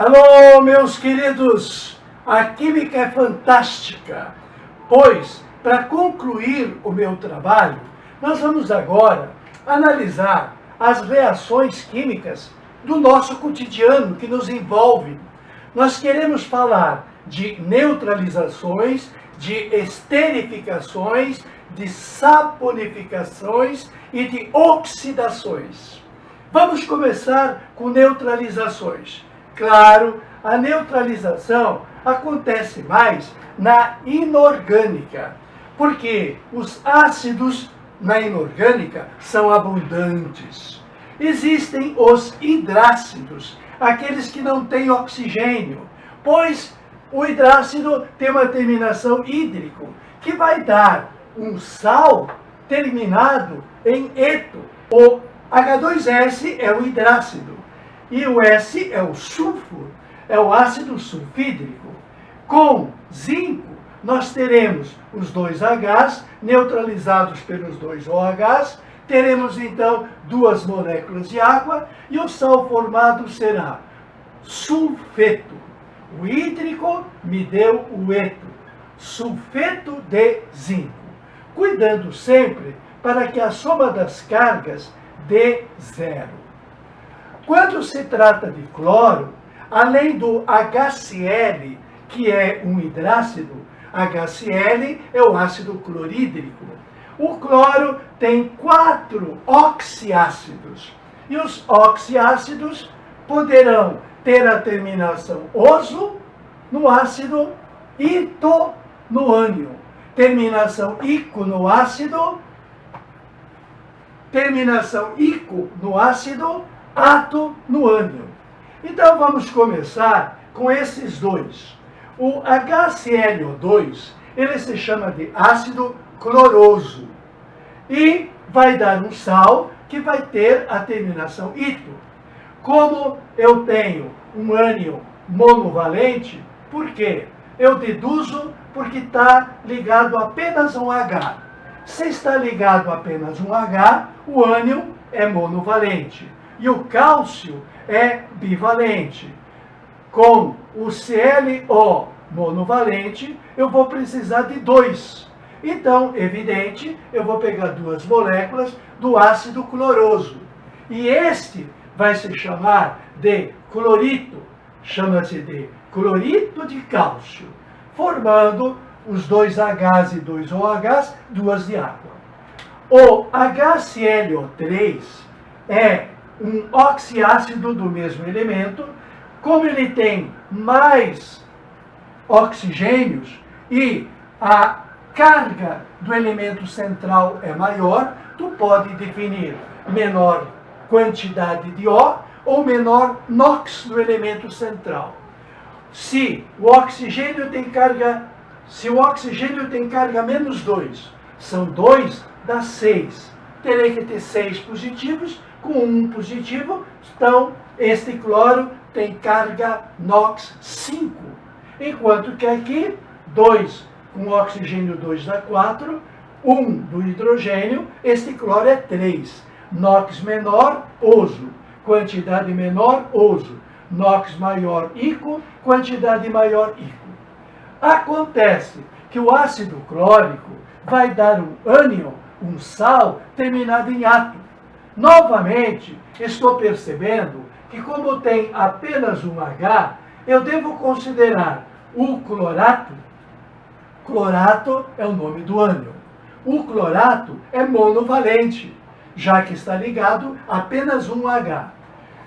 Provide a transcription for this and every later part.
Alô, meus queridos! A química é fantástica, pois, para concluir o meu trabalho, nós vamos agora analisar as reações químicas do nosso cotidiano que nos envolve. Nós queremos falar de neutralizações, de esterificações, de saponificações e de oxidações. Vamos começar com neutralizações. Claro, a neutralização acontece mais na inorgânica, porque os ácidos na inorgânica são abundantes. Existem os hidrácidos, aqueles que não têm oxigênio, pois o hidrácido tem uma terminação hídrico, que vai dar um sal terminado em eto. O H2S é o hidrácido. E o S é o sulfuro, é o ácido sulfídrico. Com zinco, nós teremos os dois Hs neutralizados pelos dois OHs, teremos então duas moléculas de água e o sal formado será sulfeto. O hídrico me deu o eto, sulfeto de zinco. Cuidando sempre para que a soma das cargas dê zero. Quando se trata de cloro, além do HCl, que é um hidrácido, HCl é o ácido clorídrico. O cloro tem 4 oxiácidos. E os oxiácidos poderão ter a terminação oso no ácido itonoânio, terminação ico no ácido, terminação ico no ácido, ato no ânion. Então vamos começar com esses dois. O HClO2, ele se chama de ácido cloroso e vai dar um sal que vai ter a terminação ito. Como eu tenho um ânion monovalente, por quê? Eu deduzo porque está ligado apenas a um H. Se está ligado a apenas um H, o ânion é monovalente. E o cálcio é bivalente. Com o ClO monovalente, eu vou precisar de 2. Então, evidente, eu vou pegar 2 moléculas do ácido cloroso. E este vai se chamar de clorito. Chama-se de clorito de cálcio, formando os 2 Hs e 2 OHs, 2 de água. O HClO3 é um oxiácido do mesmo elemento. Como ele tem mais oxigênios e a carga do elemento central é maior, tu pode definir menor quantidade de O ou menor NOx do elemento central. Se o oxigênio tem carga menos 2, são 2 dá 6. Terei que ter 6 positivos, com 1 positivo, então este cloro tem carga NOx 5. Enquanto que aqui, 2 com oxigênio 2 dá 4, 1 do hidrogênio, este cloro é 3. NOx menor, oso. Quantidade menor, oso. NOx maior, ico. Quantidade maior, ico. Acontece que o ácido clórico vai dar um ânion, um sal, terminado em ato. Novamente, estou percebendo que como tem apenas um H, eu devo considerar o clorato. Clorato é o nome do ânion. O clorato é monovalente, já que está ligado a apenas um H.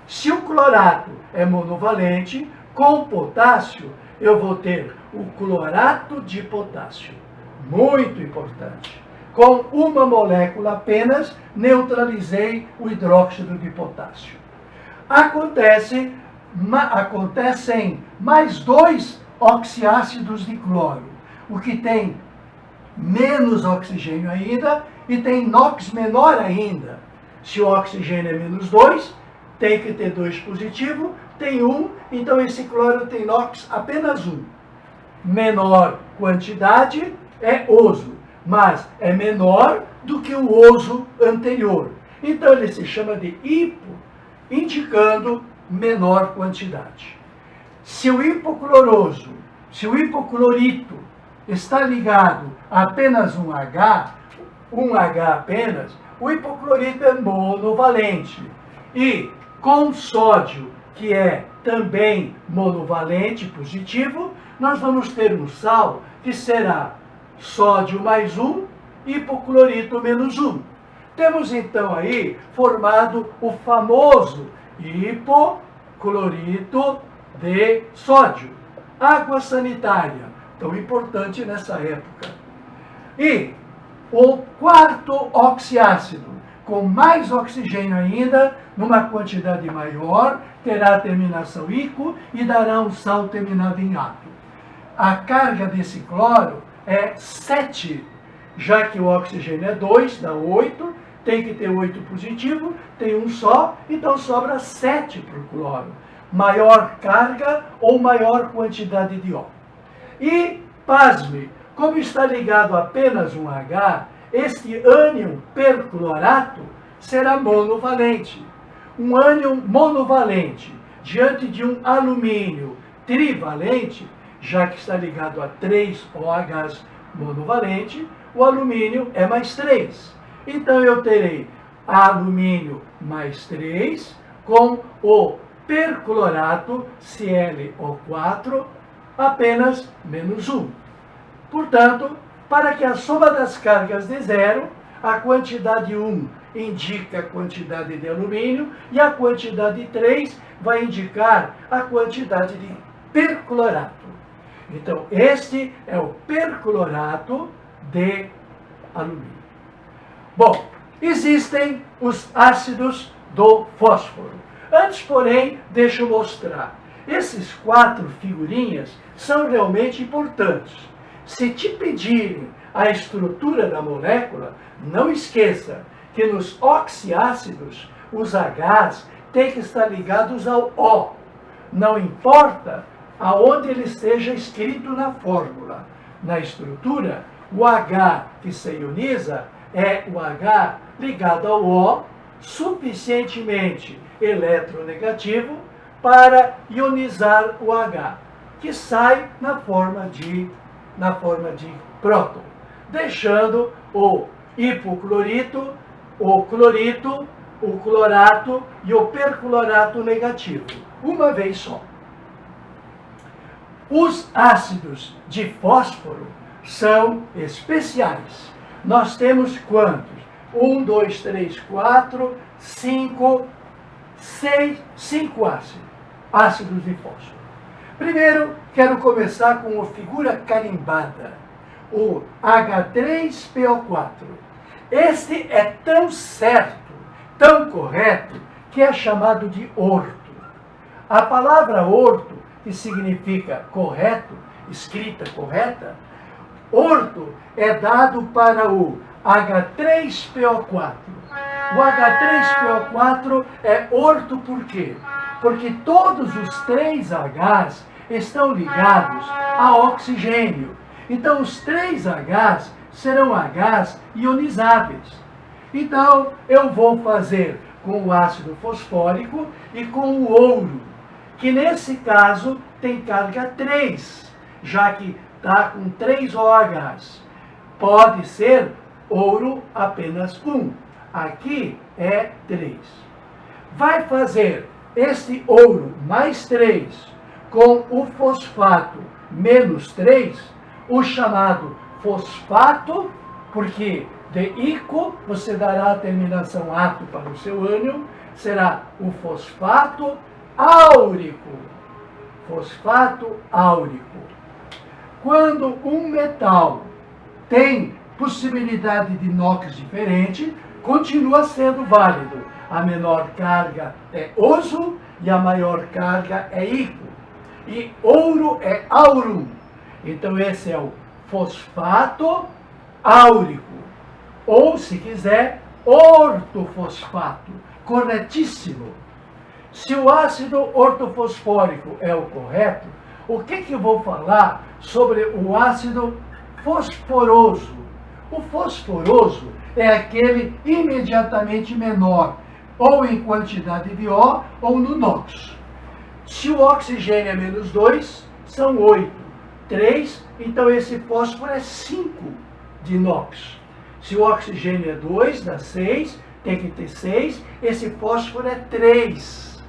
Se o clorato é monovalente, com potássio, eu vou ter o clorato de potássio. Muito importante. Com uma molécula apenas, neutralizei o hidróxido de potássio. Acontecem mais 2 oxiácidos de cloro, o que tem menos oxigênio ainda e tem NOx menor ainda. Se o oxigênio é menos 2, tem que ter 2 positivo, tem 1, então esse cloro tem NOx apenas 1. Menor quantidade é oso, mas é menor do que o oso anterior. Então ele se chama de hipo, indicando menor quantidade. Se o hipoclorito está ligado a apenas um H apenas, o hipoclorito é monovalente. E com sódio, que é também monovalente, positivo, nós vamos ter um sal que será sódio mais 1, hipoclorito menos 1. Temos então aí formado o famoso hipoclorito de sódio. Água sanitária, tão importante nessa época. E o quarto oxiácido, com mais oxigênio ainda, numa quantidade maior, terá a terminação ico e dará um sal terminado em ato. A carga desse cloro é 7, já que o oxigênio é 2, dá 8, tem que ter 8 positivo, tem um só, então sobra 7 para o cloro. Maior carga ou maior quantidade de O. E, pasme, como está ligado a apenas um H, este ânion perclorato será monovalente. Um ânion monovalente, diante de um alumínio trivalente, já que está ligado a 3 OHs monovalente, o alumínio é mais 3. Então eu terei alumínio mais 3 com o perclorato ClO4 apenas menos 1. Portanto, para que a soma das cargas dê 0, a quantidade 1 indica a quantidade de alumínio e a quantidade 3 vai indicar a quantidade de perclorato. Então, este é o perclorato de alumínio. Bom, existem os ácidos do fósforo. Antes, porém, deixa eu mostrar. Esses 4 figurinhas são realmente importantes. Se te pedirem a estrutura da molécula, não esqueça que nos oxiácidos, os Hs têm que estar ligados ao O. Não importa aonde ele esteja escrito na fórmula. Na estrutura, o H que se ioniza é o H ligado ao O, suficientemente eletronegativo para ionizar o H, que sai na forma de próton, deixando o hipoclorito, o clorito, o clorato e o perclorato negativo, uma vez só. Os ácidos de fósforo são especiais. Nós temos quantos? 1, 2, 3, 4, 5, 6, 5 ácidos de fósforo. Primeiro, quero começar com a figura carimbada, o H3PO4. Este é tão certo, tão correto, que é chamado de orto. A palavra orto, que significa correto, escrita correta, orto é dado para o H3PO4. O H3PO4 é orto por quê? Porque todos os 3 Hs estão ligados a oxigênio. Então, os 3 Hs serão Hs ionizáveis. Então, eu vou fazer com o ácido fosfórico e com o ouro, que nesse caso tem carga 3, já que está com 3 OHs. Pode ser ouro apenas 1. Aqui é 3. Vai fazer este ouro mais 3 com o fosfato menos 3, o chamado fosfato, porque de ico você dará a terminação ato para o seu ânion, será o fosfato áurico. Fosfato áurico. Quando um metal tem possibilidade de inox diferente, continua sendo válido. A menor carga é oso e a maior carga é ico. E ouro é aurum. Então esse é o fosfato áurico. Ou, se quiser, ortofosfato. Corretíssimo. Se o ácido ortofosfórico é o correto, o que eu vou falar sobre o ácido fosforoso? O fosforoso é aquele imediatamente menor, ou em quantidade de O, ou no NOx. Se o oxigênio é menos 2, são 8. 3, então esse fósforo é 5 de NOx. Se o oxigênio é 2, dá 6, tem que ter 6, esse fósforo é 3.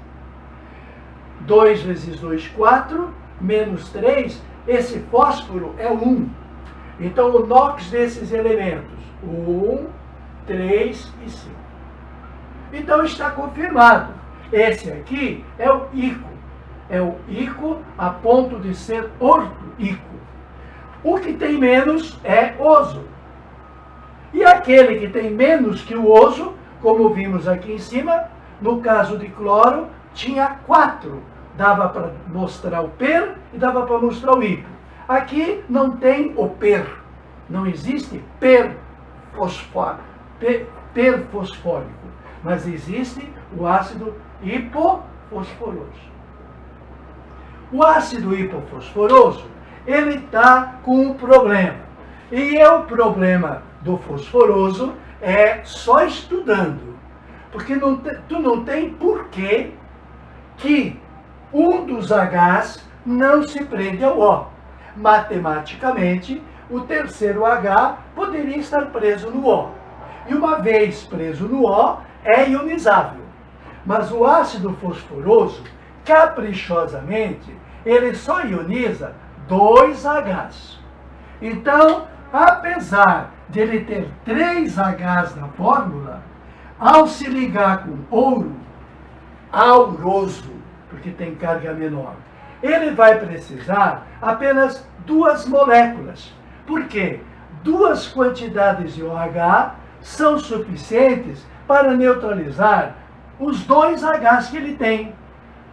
2 vezes 2, 4, menos 3, esse fósforo é 1. Então o NOx desses elementos, 1, 3 e 5. Então está confirmado. Esse aqui é o Ico. É o Ico a ponto de ser orto-Ico. O que tem menos é oso. E aquele que tem menos que o oso, como vimos aqui em cima, no caso de cloro, tinha 4. Dava para mostrar o per e dava para mostrar o hipo. Aqui não tem o per. Não existe perfosfórico. Mas existe o ácido hipofosforoso. O ácido hipofosforoso, ele está com um problema. E o problema do fosforoso é só estudando. Porque tu não tem porquê que um dos Hs não se prende ao O. Matematicamente, o terceiro H poderia estar preso no O. E uma vez preso no O, é ionizável. Mas o ácido fosforoso, caprichosamente, ele só ioniza 2 Hs. Então, apesar de ele ter 3 Hs na fórmula, ao se ligar com ouro, auroso, porque tem carga menor, ele vai precisar apenas 2 moléculas. Por quê? 2 quantidades de OH são suficientes para neutralizar os 2 Hs que ele tem.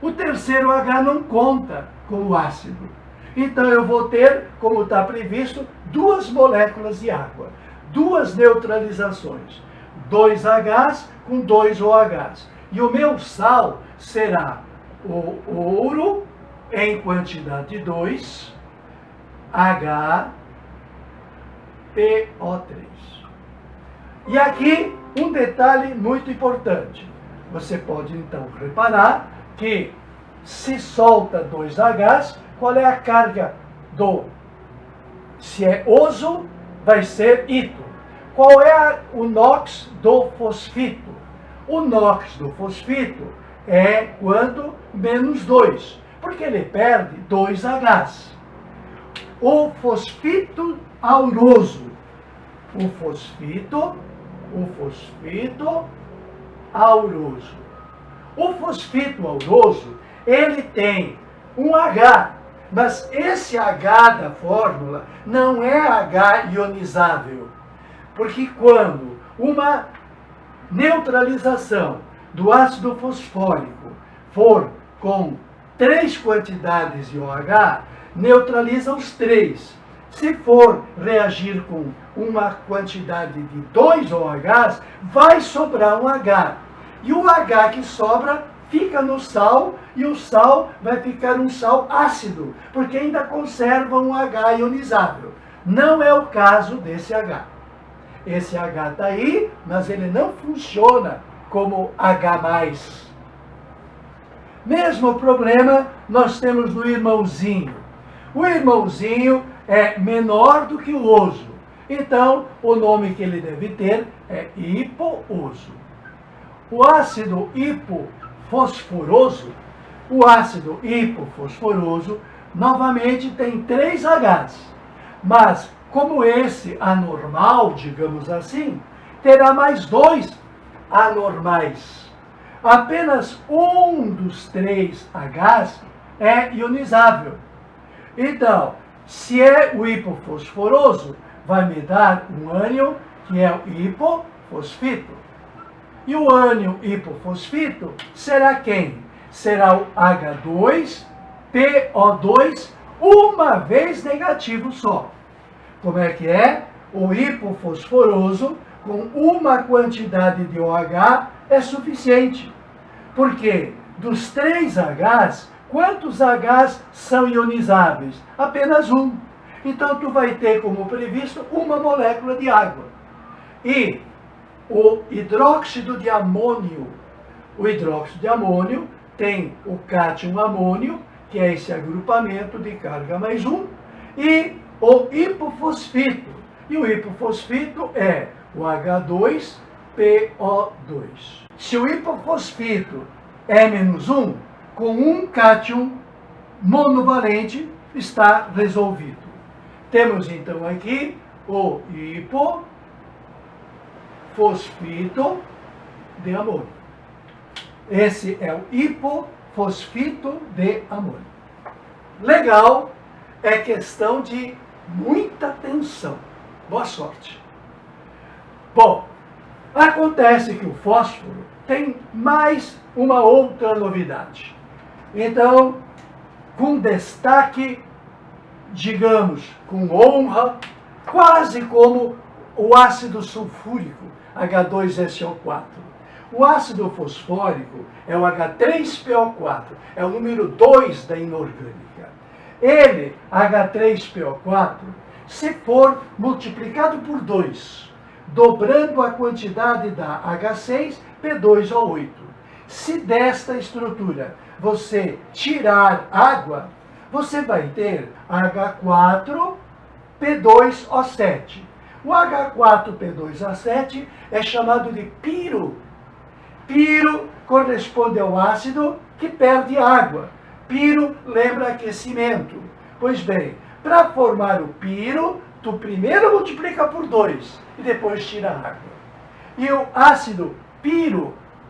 O terceiro H não conta como ácido. Então eu vou ter, como está previsto, 2 moléculas de água. 2 neutralizações. 2 Hs com 2 OHs. E o meu sal será o ouro em quantidade de 2, HPO3. E aqui um detalhe muito importante. Você pode então reparar que se solta 2 Hs, qual é a carga do... Se é oso, vai ser ito. Qual é o NOx do fosfito? O NOx do fosfito é quanto? Menos 2, porque ele perde 2 Hs. O fosfito auroso, o fosfito auroso. O fosfito auroso, ele tem um H, mas esse H da fórmula não é H ionizável, porque quando uma neutralização do ácido fosfórico for com 3 quantidades de OH, neutraliza os 3. Se for reagir com uma quantidade de 2 OHs, vai sobrar um H. E o H que sobra fica no sal, e o sal vai ficar um sal ácido, porque ainda conserva um H ionizável. Não é o caso desse H. Esse H está aí, mas ele não funciona como H+. Mesmo problema nós temos no irmãozinho. O irmãozinho é menor do que o oso. Então, o nome que ele deve ter é hipooso. O ácido hipofosforoso, novamente tem 3 Hs. Mas, como esse anormal, digamos assim, terá mais 2 anormais. Apenas um dos 3 Hs é ionizável. Então, se é o hipofosforoso, vai me dar um ânion, que é o hipofosfito. E o ânion hipofosfito será quem? Será o H2PO2, uma vez negativo só. Como é que é? O hipofosforoso, com uma quantidade de OH, é suficiente. Porque dos 3 Hs, quantos Hs são ionizáveis? Apenas um. Então, tu vai ter, como previsto, uma molécula de água. E o hidróxido de amônio tem o cátion amônio, que é esse agrupamento de carga mais um, e o hipofosfito. E o hipofosfito é o H2PO2. Se o hipofosfito é menos 1, com um cátion monovalente está resolvido. Temos então aqui o hipofosfito de amônio. Esse é o hipofosfito de amônio. Legal, é questão de muita atenção. Boa sorte. Bom, acontece que o fósforo tem mais uma outra novidade. Então, com destaque, digamos, com honra, quase como o ácido sulfúrico, H2SO4. O ácido fosfórico é o H3PO4, é o número 2 da inorgânica. Ele, H3PO4, se for multiplicado por 2, dobrando a quantidade da H6P2O8. Se desta estrutura você tirar água, você vai ter H4P2O7. O H4P2O7 é chamado de piro. Piro corresponde ao ácido que perde água. Piro lembra aquecimento. Pois bem, para formar o piro, tu primeiro multiplica por 2 e depois tira a água. E o ácido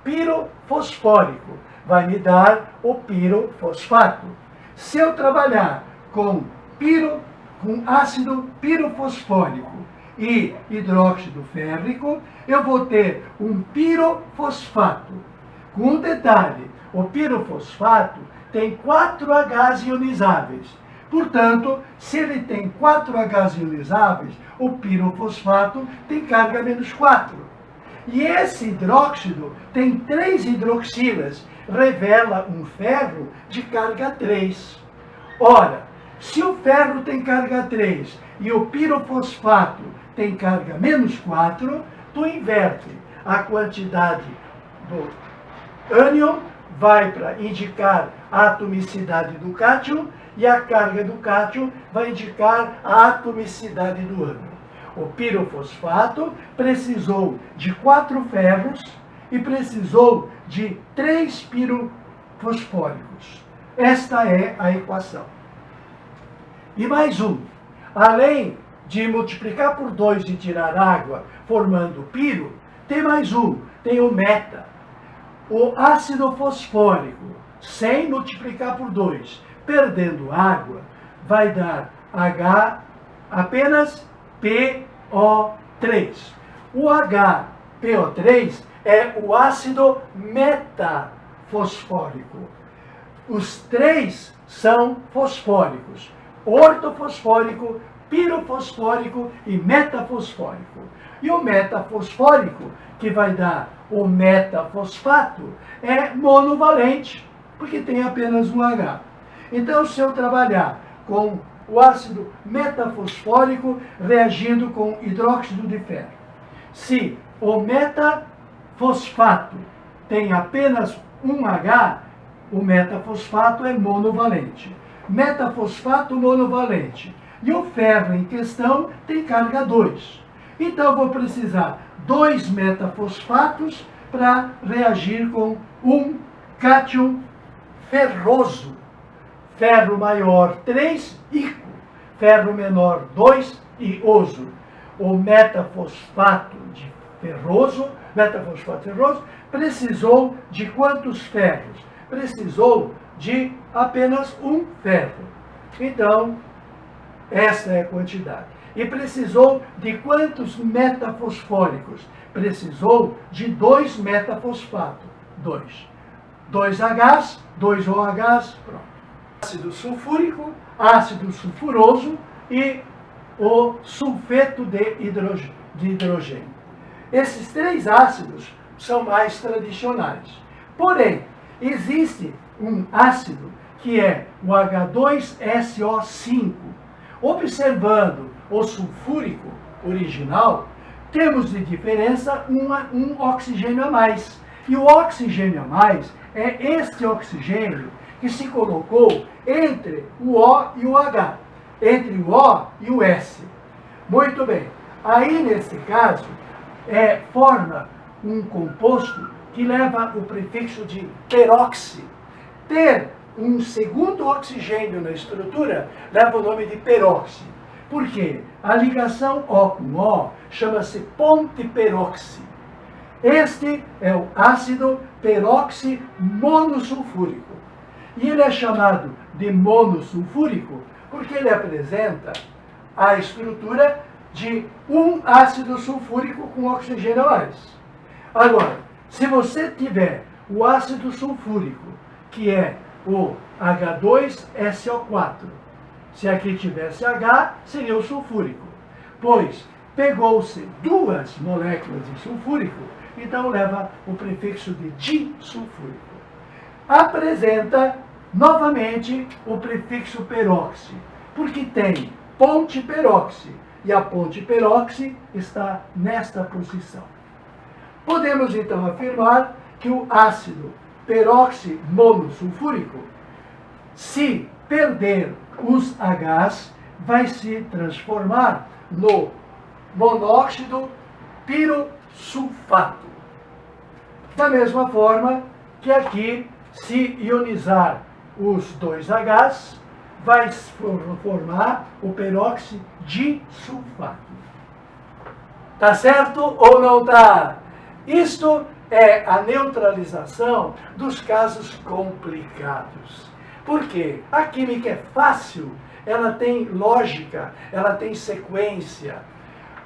pirofosfórico, vai me dar o pirofosfato. Se eu trabalhar com ácido pirofosfórico e hidróxido férrico, eu vou ter um pirofosfato. Com um detalhe, o pirofosfato tem 4 Hs ionizáveis. Portanto, se ele tem 4 Hs ionizáveis, o pirofosfato tem carga menos 4. E esse hidróxido tem 3 hidroxilas, revela um ferro de carga 3. Ora, se o ferro tem carga 3 e o pirofosfato tem carga menos 4, tu inverte a quantidade do ânion, vai para indicar a atomicidade do cátion, e a carga do cátion vai indicar a atomicidade do ânion. O pirofosfato precisou de 4 ferros e precisou de 3 pirofosfóricos. Esta é a equação. E mais um. Além de multiplicar por 2 e tirar água, formando piro, tem mais um. Tem o meta. O ácido fosfórico, sem multiplicar por 2, perdendo água, vai dar apenas PO3. O HPO3 é o ácido metafosfórico. Os 3 são fosfóricos: ortofosfórico, pirofosfórico e metafosfórico. E o metafosfórico, que vai dar o metafosfato, é monovalente, porque tem apenas um H. Então, se eu trabalhar com o ácido metafosfórico reagindo com hidróxido de ferro, se o metafosfato tem apenas um H, o metafosfato é monovalente. Metafosfato monovalente. E o ferro em questão tem carga 2. Então, eu vou precisar 2 metafosfatos para reagir com um cátion ferroso. Ferro maior 3, ico. Ferro menor 2, ioso. O metafosfato ferroso precisou de quantos ferros? Precisou de apenas um ferro. Então, essa é a quantidade. E precisou de quantos metafosfóricos? Precisou de 2 metafosfatos. 2. 2 Hs, 2 OHs, pronto. Ácido sulfúrico, ácido sulfuroso e o sulfeto de hidrogênio. Esses 3 ácidos são mais tradicionais. Porém, existe um ácido que é o H2SO5. Observando o sulfúrico original, temos de diferença um oxigênio a mais. E o oxigênio a mais é este oxigênio que se colocou entre o O e o H, entre o O e o S. Muito bem. Aí, nesse caso, forma um composto que leva o prefixo de peróxi. Ter um segundo oxigênio na estrutura leva o nome de peróxi. Por quê? A ligação O com O chama-se ponte peróxi. Este é o ácido peróxi monossulfúrico. E ele é chamado de monossulfúrico porque ele apresenta a estrutura de um ácido sulfúrico com oxigênio a mais. Agora, se você tiver o ácido sulfúrico, que é o H2SO4, se aqui tivesse H, seria o sulfúrico, pois pegou-se duas moléculas de sulfúrico, então leva o prefixo de disulfúrico. Apresenta novamente o prefixo peróxi, porque tem ponte peróxi, e a ponte peróxi está nesta posição. Podemos então afirmar que o ácido peróxi monossulfúrico, se perder os Hs, vai se transformar no monóxido pirossulfato. Da mesma forma que aqui, se ionizar os dois Hs, vai formar o peróxido disulfato. Tá certo ou não tá? Isto é a neutralização dos casos complicados. Por quê? A química é fácil, ela tem lógica, ela tem sequência.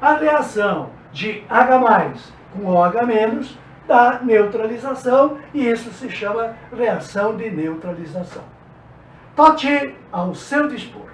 A reação de H+ com OH- dá neutralização e isso se chama reação de neutralização. Tote ao seu dispor.